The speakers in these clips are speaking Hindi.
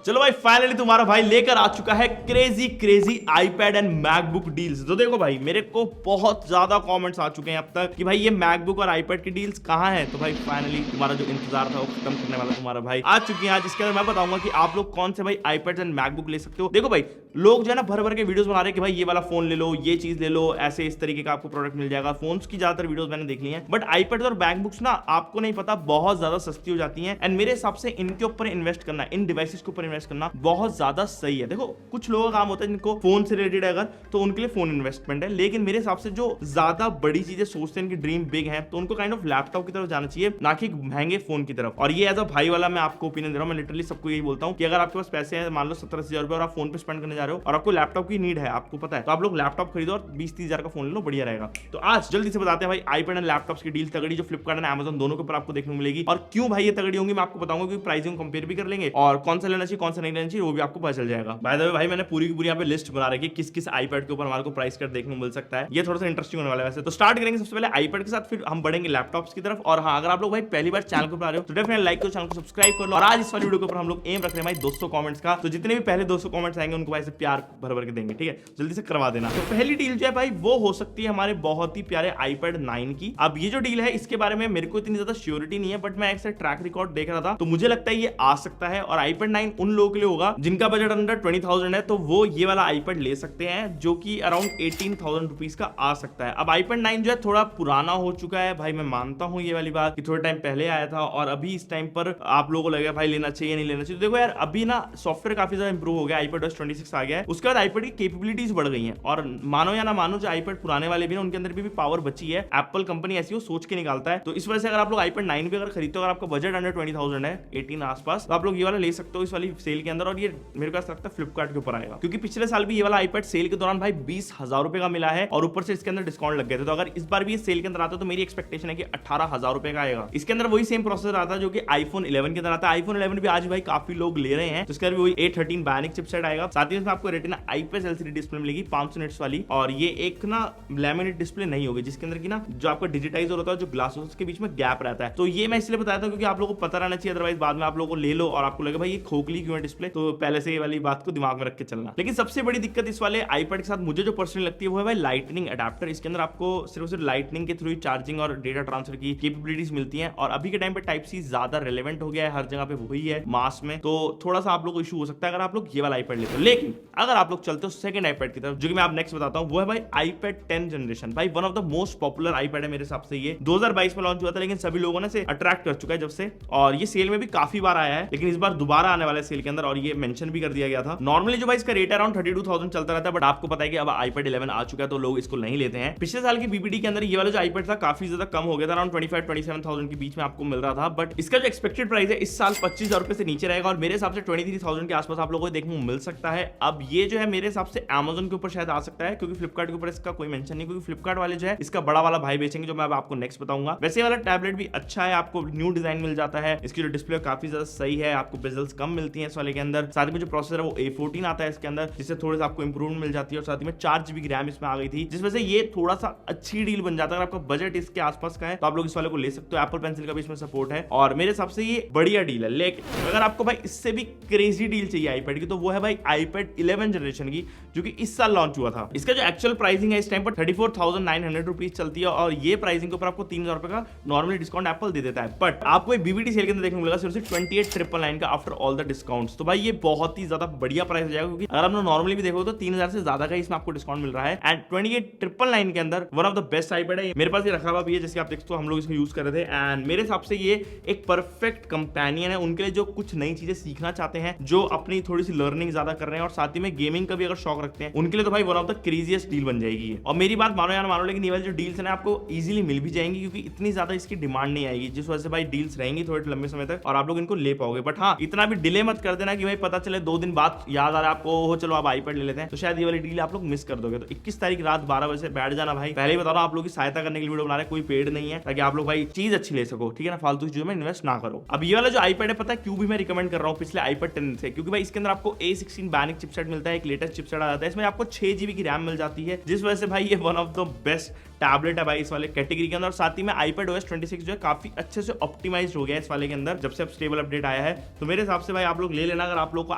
चलो भाई फाइनली तुम्हारा भाई लेकर आ चुका है crazy iPad and MacBook deals. तो देखो भाई मेरे को बहुत ज्यादा कमेंट्स आ चुके हैं अब तक कि भाई ये मैकबुक और आईपैड की डील्स कहाँ है। तो भाई फाइनली तुम्हारा जो इंतजार था वो खत्म करने वाला तुम्हारा भाई आ चुकी है आज। इसके अंदर मैं बताऊंगा कि आप लोग कौन से भाई आईपैड एंड मैकबुक ले सकते हो। देखो भाई लोग जो है ना भर भर के वीडियोस बना रहे हैं कि भाई ये वाला फोन ले लो, ये चीज ले लो, ऐसे इस तरीके का आपको प्रोडक्ट मिल जाएगा। फोन्स की ज्यादातर वीडियोस मैंने देख ली हैं, बट आईपैड और मैकबुक्स ना आपको नहीं पता बहुत ज्यादा सस्ती हो जाती हैं। एंड मेरे हिसाब से इनके ऊपर इन्वेस्ट करना, इन डिवाइसेस के ऊपर इन्वेस्ट करना बहुत ज्यादा सही है। देखो कुछ लोगों का काम होता है जिनको फोन से रिलेटेड है अगर तो उनके लिए फोन इन्वेस्टमेंट है, लेकिन मेरे हिसाब से जो ज्यादा बड़ी चीजें सोचते हैं, इनकी ड्रीम बिग है, तो उनको काइंड ऑफ लैपटॉप की तरफ जाना चाहिए, ना कि महंगे फोन की तरफ। और ये एज अ भाई वाला मैं आपको ओपिनियन दे रहा हूँ। मैं लिटरली सबको यही बोलता हूँ कि अगर आपके पास पैसे हैं, मान लो 70-80 रुपए और आप फोन पे स्पेंड करने जा रहे हो और आपको लैपटॉप की नीड है, आपको पता है, तो आप लोग लैपटॉप खरीदो और 20-30 हजार का फोन ले लो, बढ़िया रहेगा। तो आज जल्दी से बताते हैं भाई आईपैड एंड लैपटॉप्स की डील तगड़ी जो फ्लिपकार्ट एंड अमेज़न दोनों के ऊपर आपको देखने को मिलेगी। और क्यों भाई ये तगड़ी होंगी मैं आपको बताऊंगा, क्योंकि प्राइसिंग कंपेयर भी कर लेंगे और कौन सा लेना चाहिए कौन सा नहीं लेना चाहिए वो भी आपको पता चल जाएगा। बाय द वे भाई मैंने पूरी की पूरी यहाँ पे लिस्ट बना रखी है किस किस आईपैड के ऊपर हमारे को प्राइस कट देखने को मिल सकता है। ये थोड़ा सा इंटरेस्टिंग होने वाला है वैसे। तो स्टार्ट करेंगे सबसे पहले आईपैड के साथ, फिर हम बढ़ेंगे लैपटॉप्स की तरफ। और हाँ, अगर आप लोग भाई पहली बार चैनल को बना रहे हो तो डेफिनेटली लाइक करो, चैनल को सब्सक्राइब कर लो। और आज इस वाली वीडियो के ऊपर हम लोग एम रख रहे हैं भाई 200 कमेंट्स का। तो जितने भी पहले 200 कमेंट्स आएंगे उनको भाई से प्यार भर भर के देंगे, ठीक है, जल्दी से करवा देना। तो पहली डील जो है भाई वो हो सकती है हमारे बहुत ही प्यारे आईपैड 9 की। अब ये जो डील है इसके बारे में मेरे को इतनी ज्यादा श्योरिटी नहीं है, बट मैं एक से ट्रैक रिकॉर्ड देख रहा था तो मुझे लगता है ये आ सकता है। और आईपैड 9 उन लोगों के लिए होगा जिनका बजट अंडर 20,000 है, तो वो ये वाला आईपैड ले सकते हैं, जो कि अराउंड 18,000 रुपीज का आ सकता है। अब आईपैड 9 जो है थोड़ा पुराना हो चुका है भाई, मैं मानता हूं ये वाली बात कि थोड़े टाइम पहले आया था और अभी इस टाइम पर आप लोगों को लगेगा भाई लेना चाहिए नहीं लेना चाहिए। तो देखो यार अभी ना सॉफ्टवेयर काफी ज्यादा इंप्रूव हो गया, आईपैड OS 26 आ गया है, उसके बाद आईपैड की कैपेबिलिटीज बढ़ गई हैं। और मानो या ना मानो जो आईपैड पुराने वाले भी ना उनके अंदर भी पावर बची है। एप्पल कंपनी ऐसी वो सोच के निकालता है। तो इस वजह से अगर आप लोग आईपैड 9 भी अगर खरीदते हो, अगर आपका बजट अंडर 20,000 है, 18 आसपास, तो आप लोग ये वाला ले सकते हो इस वाली सेल के अंदर। और ये मेरे को ऐसा लगता है फ्लिपकार्ट के ऊपर आएगा, क्योंकि पिछले साल भी ये वाला आईपैड सेल के दौरान भाई 20,000 रुपए का मिला है और ऊपर से इसके अंदर डिस्काउंट लग गए थे। तो अगर इस बार भी ये सेल के अंदर आता है तो मेरी एक्सपेक्टेशन है कि 18,000 रुपए का आएगा। इसके अंदर वही सेम प्रोसेसर आता है जो कि आईफोन 11 के अंदर आता है। आईफोन 11 भी आज भाई काफी लोग ले रहे हैं, तो इसके अंदर वही A13 बायोनिक चिपसेट आएगा। साथ ही इसमें आपको रेटिना IPS LCD डिस्प्ले मिलेगी 500 निट्स वाली। और ये एक ना लैमिनेट डिस्प्ले नहीं होगी, जिसके अंदर की ना जो आपका डिजिटाइजर होता है, जो ग्लास होता है उसके बीच में गैप रहता है। तो ये मैं इसलिए बताया था क्योंकि आप लोगों को पता रहना चाहिए, अदरवाइज बाद में आप लोगों को ले लो और आपको लगे भाई ये खोखली क्यों है डिस्प्ले। तो पहले से ये वाली बात को दिमाग में रख के चलना। लेकिन सबसे बड़ी दिक्कत इस वाले आईपैड के साथ मुझे जो पर्सनली लगती है वो है भाई लाइटनिंग अडेप्टर। इसके अंदर आपको सिर्फ लाइटनिंग के थ्रू चार्जिंग और डेटा ट्रांसफर की कैपेबिलिटीज मिलती हैं। और अभी के टाइम पे टाइप सी ज्यादा रेलेवेंट हो गया है, हर जगह पे वही है मास में, तो थोड़ा सा आप लोग को इशू हो सकता है अगर आप लोग ये वाला आईपैड लेते हो। लेकिन अगर आप लोग चलते हो सेकंड आईपैड की तरफ, जो कि मैं आप नेक्स्ट बताता हूं, वो है भाई आईपैड 10 जनरेशन। भाई one of the most popular iPad है मेरे हिसाब से। ये 2022 में लॉन्च हुआ था, लेकिन सभी लोगों ने से अट्रैक्ट कर चुका है जब से। और ये सेल में भी काफी बार आया है, लेकिन इस बार दोबारा आने वाला है सेल के अंदर और ये मेंशन भी कर दिया गया था। नॉर्मली जो भाई इसका रेट अराउंड 32,000 चलता रहता है, बट आपको पता है कि अब आईपैड 11 आ चुका है तो लोग इसको नहीं लेते हैं। पिछले साल की बीबीडी के अंदर ये वाला जो आईपैड था काफी ज्यादा कम हो गया था, अराउंड 25-27,000 के बीच में आपको मिल रहा था। बट इसका जो एक्सपेक्टेड प्राइस है इस साल 25,000 रुपए से नीचे रहेगा और मेरे हिसाब से 23,000 के आसपास आप लोगों को देखने को मिल सकता है। अब ये जो है मेरे हिसाब से Amazon के ऊपर शायद आ सकता है, क्योंकि फ्लिपकार्ट के ऊपर इसका कोई मेंशन नहीं, क्योंकि फ्लिपकार्ट वाले जो है इसका बड़ा वाला भाई बेचेंगे, जो मैं अब आपको नेक्स्ट बताऊंगा। वैसे वाला टैबलेट भी अच्छा है, आपको न्यू डिजाइन मिल जाता है, इसकी जो डिस्प्ले काफी ज्यादा सही है, आपको बेजल्स कम मिलती है इस वाले के अंदर। साथ में जो प्रोसेसर है वो A14 आता है इसके अंदर, जिससे थोड़ा सा आपको इंप्रूवमेंट मिल जाती है। और साथ में 4 GB रैम इसमें आ गई थी, जिस वजह से ये थोड़ा सा अच्छी डील बन जाता है। अगर आपका बजट इसके आसपास का है तो आप लोग इस वाले को ले सकते हो। एप्पल पेंसिल का भी इसमें सपोर्ट है और मेरे हिसाब से ये बढ़िया डील है। लेकिन अगर आपको भाई इससे भी क्रेजी डील चाहिए आईपैड की, तो वो है भाई आईपैड 11 जनरेशन की, जो कि इस साल लॉन्च हुआ था। इसका जो एक्चुअल प्राइसिंग है इस टाइम पर 34,900 रुपीज चलती है और ये प्राइसिंग के ऊपर आपको 3,000 रुपए का नॉर्मली डिस्काउंट एप्पल दे देता है। बट आपको एक बीबीडी सेल के अंदर देखने को मिलेगा सिर्फ 28,999 का आफ्टर ऑल द डिस्काउंट्स। तो भाई ये बहुत ही ज्यादा बढ़िया प्राइस हो जाएगा, क्योंकि अगर आप नॉर्मली भी देखो तो 3,000 से ज्यादा का इसमें आपको डिस्काउंट मिल रहा है। एंड 28,999 के अंदर one of the best iPad है। मेरे पास ये रखा हुआ भी है, जैसे आप देखते हो हम लोग इसको यूज कर रहे थे। एंड मेरे हिसाब से ये एक परफेक्ट कंपेनियन है उनके लिए जो कुछ नई चीजें सीखना चाहते हैं, जो अपनी थोड़ी सी लर्निंग ज्यादा कर रहे हैं और साथ ही में गेमिंग का भी अगर शौक रखते हैं, उनके लिए तो भाई one of the craziest deal बन जाएगी। और मेरी बात मानो या ना मानो, लेकिन ये वाली जो डील्स है ना आपको इजीली मिल भी जाएंगी, क्योंकि इतनी ज्यादा इसकी डिमांड नहीं आएगी, जिस वजह से भाई डील्स रहेंगी थोड़े लंबे समय तक और आप लोग इनको ले पाओगे। बट हाँ, इतना भी डिले मत कर देना कि भाई पता चले 2 दिन बाद याद आ रहा है आपको, हो चलो आप आईपैड ले लेते हैं, तो शायद ये वाली डील आप लोग मिस कर दोगे। तो 21 तारीख रात 12 बजे से बैठ जाना भाई। पहले ही बता रहा हूं आप लोग की सहायता करने के लिए वीडियो बना रहे हैं, कोई पेड नहीं है, ताकि आप लोग भाई चीज अच्छी ले सको, ठीक है ना, फालतू चीजों में इन्वेस्ट ना करो। अब ये वाला जो आईपैड है पता है क्यों भी मैं रिकमेंड कर रहा हूं पिछले आईपैड 10 से, क्योंकि भाई इसके अंदर आपको A16 बायोनिक चिपसेट मिलता है, एक लेटेस्ट चिपसेट आ जाता है, इसमें आपको 6 GB की रैम मिल जाती है, जिस वजह से भाई ये one of the best tablet है भाई इस वाले कैटेगरी के अंदर। और साथ ही में iPadOS 26 जो है काफी अच्छे से ऑप्टिमाइज हो गया है इस वाले के अंदर जब से अब स्टेबल अपडेट आया है। तो मेरे हिसाब से भाई आप लोग ले लेना, अगर आप लोग को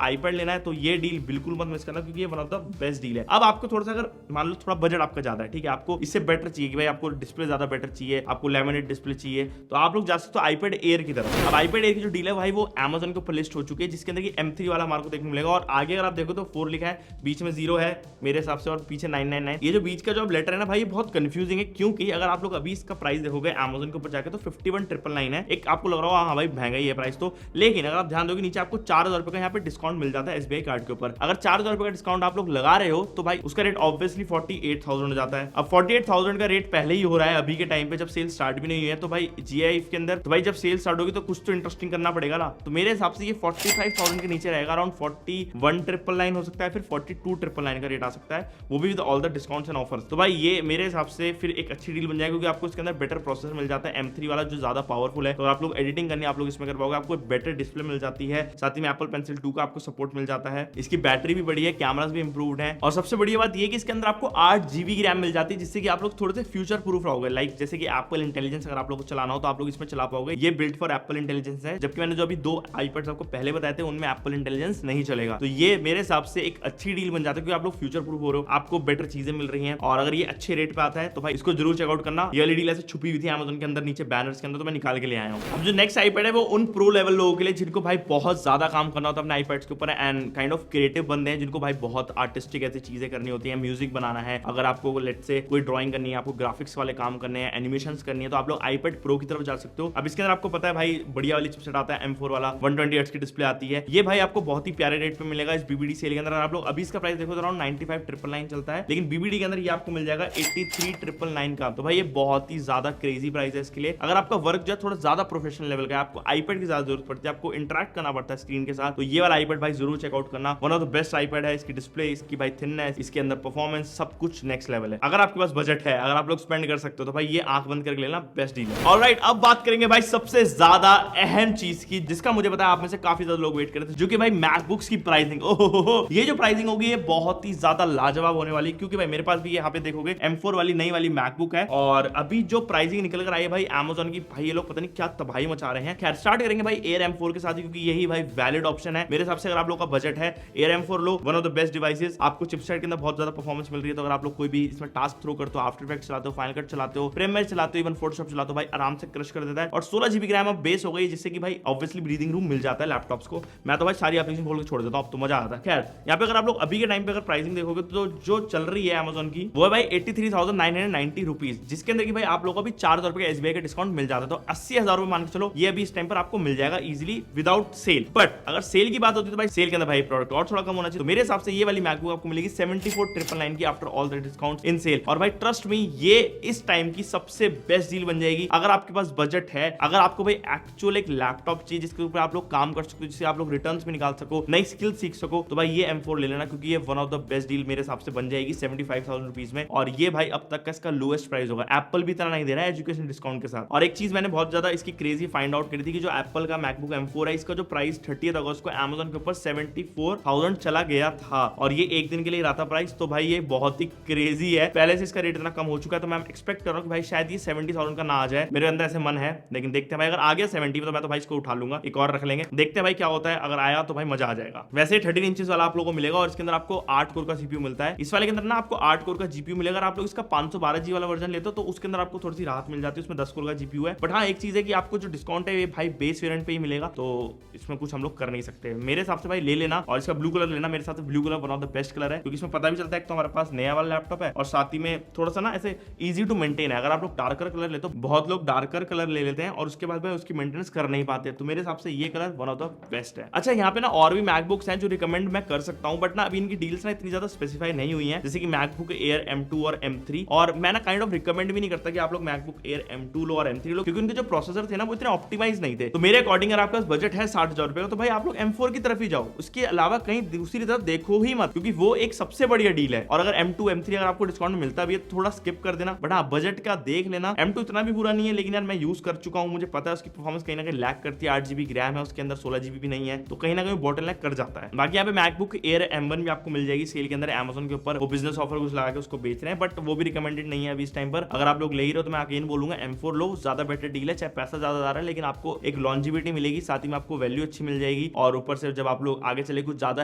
iPad लेना है तो ये डील बिल्कुल मत मिस करना, क्योंकि ये one of the best deal है। अब आपको थोड़ा सा अगर मान लो थोड़ा बजट आपका ज्यादा है, ठीक है, आपको इससे बेटर चाहिए कि भाई आपको डिस्प्ले ज्यादा बेटर चाहिए, आपको लैमिनेट डिस्प्ले चाहिए, तो आप लोग जा सकते हो iPad Air की तरफ। अब iPad Air की जो डील है भाई वो Amazon के ऊपर लिस्ट हो चुकी है, जिसके अंदर M3 वाला हमारे को देखने मिलेगा। और आगे अगर आप देखो तो 4 लिखा है, बीच में 0 है मेरे हिसाब से, और पीछे 999। ये जो बीच का जो लेटर है ना भाई ये बहुत कंफ्यूजिंग है, क्योंकि अगर आप लोग अभी इसका प्राइस देखोगे Amazon के ऊपर जाके तो 51,999 है। एक आपको लग रहा होगा हाँ भाई महंगा ही है प्राइस तो, लेकिन अगर आप ध्यान दोगे नीचे आपको 4,000 रुपए का यहाँ पे डिस्काउंट मिल जाता है SBI कार्ड के ऊपर। अगर 4,000 रुपए का डिस्काउंट आप लोग लगा रहे हो तो भाई उसका रेट ऑब्वियसली 48,000 हो जाता है। अब 48,000 का रेट पहले ही हो रहा है अभी के टाइम पे, जब सेल स्टार्ट भी नहीं हुई है। तो भाई GIF के अंदर तो भाई जब सेल स्टार्ट होगी तो कुछ तो इंटरेस्टिंग करना पड़ेगा ना। तो मेरे हिसाब से ये 45,000 के नीचे रहेगा, अराउंड 41,999 हो सकता है, फिर 42,999 का रेट आ सकता है, वो भी with all the discounts and offers. तो भाई ये मेरे हिसाब से फिर एक अच्छी डील बन जाएगी, क्योंकि आपको इसके अंदर बेटर प्रोसेसर मिल जाता है M3 वाला जो ज्यादा पावरफुल है। तो आप लोग एडिटिंग करनी आप लोग इसमें कर पाओगे, आपको बेटर डिस्प्ले मिल जाती है, साथ ही में Apple Pencil 2 का आपको सपोर्ट मिल जाता है, इसकी बैटरी भी बड़ी है, कैमरास भी इंप्रूव्ड है, और सबसे बड़ी बात ये कि इसके अंदर आपको 8 GB की रैम मिल जाती है, जिससे कि आप लोग थोड़े से फ्यूचर प्रूफ रहोगे। लाइक जैसे कि Apple इंटेलिजेंस अगर आप लोग को चलाना हो तो आप लोग इसमें चला पाओगे, ये बिल्ट फॉर Apple इंटेलिजेंस है। जबकि मैंने जो अभी 2 iPads आपको पहले बताए थे उनमें Apple इंटेलिजेंस नहीं चलेगा। तो ये मेरे हिसाब से एक अच्छी डील बन जाती है, क्योंकि आप लोग फ्यूचर प्रूफ हो रहे हो, आपको बेटर चीजें मिल रही हैं, और अगर ये अच्छे रेट पे आता है तो भाई इसको जरूर चेकआउट करना। ये वाली डील ऐसे छुपी हुई थी Amazon के अंदर नीचे बैनर्स के अंदर, तो मैं निकाल के ले आया हूँ। अब जो नेक्स्ट iPad है वो उन प्रो लेवल लोगों के लिए जिनको भाई बहुत ज्यादा काम करना होता है अपने iPads के ऊपर, एंड काइंड ऑफ क्रिएटिव बंदे हैं जिनको भाई बहुत आर्टिस्टिक ऐसी चीजें करनी होती है, म्यूजिक बनाना है, अगर आपको लेट्स से कोई ड्राइंग करनी है, आपको ग्राफिक्स वाले काम करने हैं, एनिमेशंस करनी है, तो आप लोग iPad Pro की तरफ जा सकते हो। अब इसके अंदर आपको पता है भाई बढ़िया वाली चिपसेट आता है M4 वाला, 120 हर्ट्ज की डिस्प्ले आती है, ये भाई आपको बहुत ही प्यारे रेट पे मिलेगा इस BBD सेल के अंदर। आप लोग अभी इसका प्राइस देखो तो अराउंड 95,999 चलता है, लेकिन BBD के अंदर ये आपको मिल जाएगा 83,999 का। तो भाई ये बहुत ही ज्यादा क्रेजी प्राइस है इसके लिए। अगर आपका वर्क जो है थोड़ा ज्यादा प्रोफेशनल लेवल का है, आपको iPad की ज्यादा जरूरत पड़ती है, आपको इंटरेक्ट करना पड़ता है स्क्रीन के साथ, तो ये वाला iPad भाई जरूर चेकआउट करना। One of the best iPad है, इसकी डिस्प्ले, इसकी भाई थिननेस, इसके अंदर परफॉर्मेंस, सब कुछ नेक्स्ट लेवल है। अगर आपके पास बजट है, अगर आप लोग स्पेंड कर सकते हो तो भाई ये आंख बंद करके लेना, बेस्ट डील है। ऑलराइट, अब बात करेंगे भाई सबसे ज्यादा अहम चीज की, जिसका मुझे पता है आप में से काफी ज्यादा लोग वेट कर रहे थे, जो कि भाई मैकबुक्स की प्राइसिंग। ओहो, ये जो प्राइसिंग होगी ये बहुत ही ज्यादा लाजवाब होने वाली, क्योंकि भाई मेरे पास भी यहाँ पे देखोगे M4 वाली नई वाली मैकबुक है, और अभी जो प्राइसिंग निकल कर आई है भाई Amazon की, भाई ये लोग पता नहीं क्या तबाही मचा रहे हैं। खैर स्टार्ट करेंगे भाई Air M4 के साथ, क्योंकि यही भाई वैलिड ऑप्शन है मेरे हिसाब से। अगर आप लोग का बजट है, Air M4 low, one of the best devices, आपको चिपसेट के अंदर बहुत ज्यादा परफॉर्मेंस मिल रही है। तो अगर आप लोग कोई भी इसमें टास्क थ्रो करते हो, आफ्टर इफेक्ट्स चलाते हो, फाइनल कट चलाते हो, प्रीमियर चलाते हो, इवन फोटोशॉप चलाते हो, भाई आराम से क्रश कर देता है। और 16 GB की रैम अब बेस हो गई, जिससे कि भाई ऑब्वियसली ब्रीदिंग रूम मिल जाता है लैपटॉप्स को। मैं तो भाई सारी एप्लीकेशन खोल के छोड़ देता हूं, अब तो मजा आता है। खैर यहाँ पे अगर आप लोग अभी के टाइम पे अगर प्राइसिंग देखोगे तो जो चल रही है Amazon की वो है भाई 83,990 रुपीज, जिसके अंदर की भाई आप लोगों को भी 4,000 रुपए का SBI का डिस्काउंट मिल जाता है। तो 80,000 रुपए मान के चलो ये अभी इस टाइम पर आपको मिल जाएगा इजीली विदाउट सेल। बट अगर सेल की बात होती है तो भाई सेल के अंदर भाई प्रोडक्ट और थोड़ा कम होना चाहिए। तो मेरे हिसाब से ये वाली मैकबुक आपको मिलेगी 74,999 की after all the discount in sale. और भाई ट्रस्ट मी ये इस टाइम की सबसे बेस्ट डील बन जाएगी अगर आपके पास बजट है, अगर आपको भाई एक्चुअल एक लैपटॉप चाहिए जिसके ऊपर आप लोग काम कर सकते हो, जिससे आप लोग रिटर्न्स भी निकाल सको, नई स्किल सीख सको, तो भाई ये M4 ले लेना, क्योंकि ये one of the best deal मेरे हिसाब से बन जाएगी 75,000 रुपीज में। और ये भाई अब तक का इसका लोएस्ट प्राइस होगा, एप्पल भी इतना नहीं दे रहा है एजुकेशन डिस्काउंट के साथ। और एक चीज मैंने बहुत ज्यादा इसकी क्रेजी फाइंड आउट करी थी कि जो एप्पल का मैकबुक M4 है, इसका जो प्राइस 30 अगस्त को Amazon के ऊपर 74,000 चला गया था, और ये एक दिन के लिए रहा था प्राइस। तो भाई ये बहुत ही क्रेजी है, पहले से इसका रेट इतना कम हो चुका है, तो मैं एक्सपेक्ट कर रहा हूँ कि भाई शायद ये 70,000 का ना आ जाए, मेरे अंदर ऐसे मन है। लेकिन देखते हैं भाई, अगर आ गया 70 तो मैं तो भाई इसको उठा लूंगा, एक और रख लेंगे, देखते हैं भाई क्या होता है। अगर आया तो भाई मजा आ जाएगा। वैसे 13 इंचेस वाला आप लोगों को मिलेगा, और इसके अंदर आपको 8 कोर का CPU मिलता है। इस वाले के अंदर ना आपको 8 कोर का GPU मिलेगा। अगर आप लोग इसका 512GB वाला वर्जन लेते हो तो उसके अंदर आपको थोड़ी सी राहत मिल जाती है, उसमें 10 कोर का GPU है। बट हाँ एक चीज है कि आपको जो डिस्काउंट है ये भाई बेस वेरिएंट पे ही मिलेगा, तो इसमें कुछ हम लोग कर नहीं सकते। मेरे हिसाब से भाई ले लेना, और इसका ब्लू कलर लेना। मेरे हिसाब से blue colour one of the best colour है, क्योंकि इसमें पता भी चलता है तो हमारे पास नया वाला लैपटॉप है, और साथ ही में थोड़ा सा ना ऐसे इजी टू मेंटेन है। अगर आप लोग डार्कर कलर लेते हो, बहुत लोग डार्कर कलर ले लेते हैं और उसके बाद भाई उसकी मेंटेनेंस कर नहीं पाते, तो मेरे हिसाब से ये colour one of the best है। अच्छा यहाँ पे ना और भी मैकबुक्स हैं जो रिकमेंड मैं कर सकता हूँ, बट ना अभी इनकी डील्स ना इतनी ज्यादा स्पेसिफाई नहीं हुई है, जैसे कि मैकबुक एयर M2 और M3। और मैं ना काइंड ऑफ रिकमेंड भी नहीं करता कि आप लोग मैकबुक एयर M2 लो और M3 लो, क्योंकि उनके जो प्रोसेसर थे ना वो इतने ऑप्टिमाइज नहीं थे। तो मेरे अकॉर्डिंग अगर आपके पास बजट है 60,000 रुपए का, तो भाई आप लोग M4 की तरफ ही जाओ, उसके अलावा कहीं दूसरी तरफ देखो ही मत, क्योंकि वो एक सबसे बढ़िया डील है। और अगर M2 M3 अगर आपको डिस्काउंट मिलता भी है तो थोड़ा स्किप कर देना, बट हाँ बजट का देख लेना। M2 इतना भी बुरा नहीं है, लेकिन यार मैं यूज कर चुका हूँ, मुझे पता है उसकी परफॉर्मेंस कहीं ना कहीं लैग करती है। 8GB की रैम है उसके अंदर, 16GB भी नहीं है, तो कहीं ना कहीं बॉटलनेक कर जाता है। बाकी यहाँ पे मैकबुक एयर M1 भी आपको मिल जाएगी सेल के अंदर Amazon के ऊपर, वो बिजनेस ऑफर कुछ लगा के उसको बेच रहे हैं, बट वो भी रिकमेंडेड नहीं है अभी इस टाइम पर। अगर आप लोग ले ही रहे हो तो मैं अगेन बोलूंगा M4 लो, ज्यादा बेटर डील है, चाहे पैसा ज्यादा जा रहा है लेकिन आपको एक लॉन्जिविटी मिलेगी, साथ ही में आपको वैल्यू अच्छी मिल जाएगी, और ऊपर से जब आप लोग आगे चले कुछ ज्यादा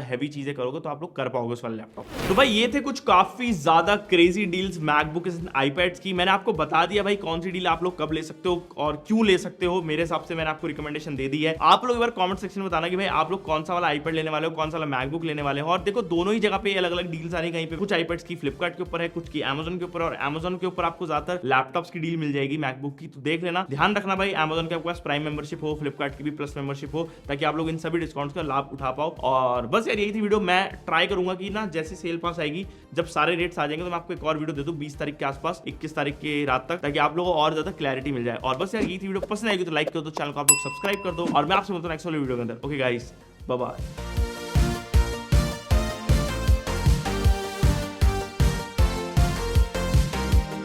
हैवी चीजें करोगे तो आप लोग कर पाओगे उस वाले लैपटॉप। तो भाई ये थे कुछ काफी ज्यादा क्रेजी डील्स मैकबुक आईपैड्स की। मैंने आपको बता दिया भाई कौन सी डील आप लोग कब ले सकते हो और क्यों ले सकते हो। मेरे हिसाब से मैंने आपको रिकमेंडेशन दे दी है। आप लोग एक बार कमेंट सेक्शन में बताना कि भाई आप लोग कौन सा वाला आईपैड लेने वाले हो, कौन सा वाला मैकबुक लेने वाले हो। और देखो दोनों ही जगह पे अलग अलग डील्स आ रही है, कहीं पे कुछ आईपैड्स की फ्लिपकार्ट के ऊपर है, कुछ की Amazon के ऊपर, और Amazon के ऊपर आपको ज्यादातर लैपटॉप्स की डील मिल जाएगी मैकबुक की। तो देख लेना, ध्यान रखना भाई Amazon के आपके पास प्राइम मेंबरशिप हो, फ्लिपकार्ट की भी प्लस मेंबरशिप हो, ताकि आप लोग इन सभी डिस्काउंट्स का लाभ उठा पाओ। और बस यार यही थी वीडियो। मैं ट्राई करूंगा कि ना जैसे सेल पास आएगी, जब सारे रेट्स आ जाएंगे तो मैं आपको एक और वीडियो दे दूं 20 तारीख के आसपास, 21 तारीख के रात तक, ताकि आप लोगों को और ज्यादा क्लैरिटी मिल जाए। और बस यार यही थी वीडियो। पसंद आएगी तो लाइक कर दो, चैनल को आप लोग सब्सक्राइब कर दो, और मैं आपसे मिलता हूं नेक्स्ट वाली वीडियो के अंदर। Okay guys, bye bye.